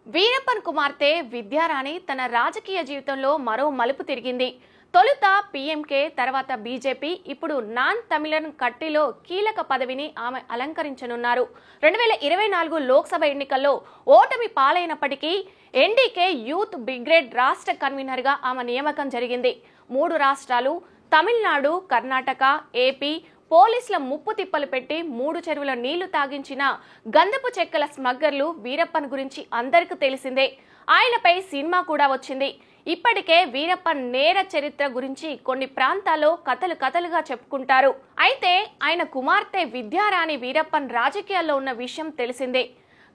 వీరప్పన్ కుమార్తె విద్యారాణి తన రాజకీయ జీవితంలో మరో మలుపు తిరిగింది. తొలుత పీఎంకే, తర్వాత బీజేపీ, ఇప్పుడు నాన్ తమిళన్ కట్టిలో కీలక పదవిని ఆమె అలంకరించనున్నారు. 2024 లోక్సభ ఎన్నికల్లో ఓటమి పాలైనప్పటికీ ఎన్డీకే యూత్ బ్రిగేడ్ రాష్ట్ర కన్వీనర్గా ఆమె నియామకం జరిగింది. 3 రాష్ట్రాలు తమిళనాడు, కర్ణాటక, ఏపీ పోలీసుల ముప్పు తిప్పలు పెట్టి 3 చెరువుల నీళ్లు తాగించిన గంధపు చెక్కల స్మగ్గర్లు వీరప్పన్ గురించి అందరికీ తెలిసిందే. ఆయనపై సినిమా కూడా వచ్చింది. ఇప్పటికే వీరప్పన్ నేర చరిత్ర గురించి కొన్ని ప్రాంతాల్లో కథలుగా చెప్పుకుంటారు. అయితే ఆయన కుమార్తె విద్యారాణి వీరప్పన్ రాజకీయాల్లో ఉన్న విషయం తెలిసిందే.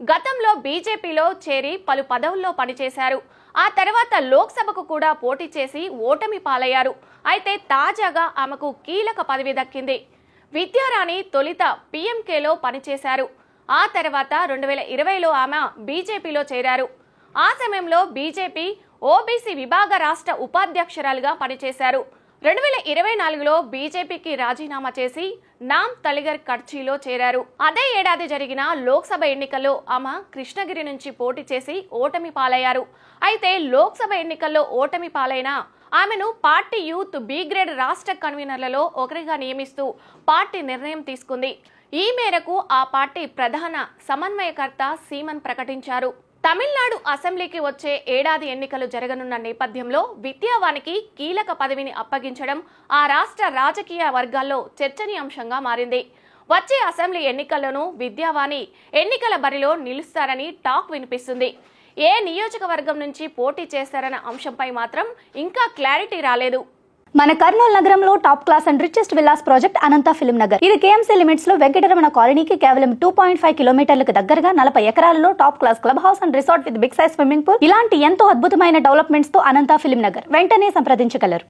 గతంలో బీజేపీలో చేరి పలు పదవుల్లో పనిచేశారు. ఆ తర్వాత లోక్సభకు కూడా పోటీ చేసి ఓటమి పాలయ్యారు. అయితే తాజాగా ఆమెకు కీలక పదవి దక్కింది. విద్యారాణి తొలిత పీఎంకేలో పనిచేశారు. ఆ తర్వాత 2020లో ఆమె బీజేపీలో చేరారు. ఆ సమయంలో బీజేపీ ఓబీసీ విభాగ రాష్ట్ర ఉపాధ్యక్షురాలుగా పనిచేశారు. 2024లో బీజేపీకి రాజీనామా చేసి నామ్ తలిగర్ కట్చీలో చేరారు. అదే ఏడాది జరిగిన లోక్సభ ఎన్నికల్లో ఆమె కృష్ణగిరి నుంచి పోటీ చేసి ఓటమి పాలయ్యారు. అయితే లోక్సభ ఎన్నికల్లో ఓటమి పాలైన ఆమెను పార్టీ యూత్ బ్రిగేడ్ రాష్ట్ర కన్వీనర్లలో ఒకరిగా నియమిస్తూ పార్టీ నిర్ణయం తీసుకుంది. ఈ మేరకు ఆ పార్టీ ప్రధాన సమన్వయకర్త సీమన్ ప్రకటించారు. తమిళనాడు అసెంబ్లీకి వచ్చే ఏడాది ఎన్నికలు జరగనున్న నేపథ్యంలో విద్యావానికి కీలక పదవిని అప్పగించడం ఆ రాష్ట్ర రాజకీయ వర్గాల్లో చర్చనీయాంశంగా మారింది. వచ్చే అసెంబ్లీ ఎన్నికల్లోనూ విద్యావాణి ఎన్నికల బరిలో నిలుస్తారని టాక్ వినిపిస్తుంది. ఏ నియోజకవర్గం నుంచి పోటీ చేస్తారన్న అంశంపై మాత్రం ఇంకా క్లారిటీ రాలేదు. మన కర్నూలు నగరంలో top class and richest villas project Anantha film Nagar. ఇది కేఎంసీ లిమిట్స్ లో వెంకటరమణ కాలనీకి కేవలం 2.5 కిలోమీటర్లకు దగ్గరగా 40 ఎకరాలలో top class club house and resort with big size swimming pool, ఇలాంటి ఎంతో అద్భుతమైన డెవలప్మెంట్స్ తో అనంత ఫిల్మ్ నగర్. వెంటనే సంప్రదించగలరు.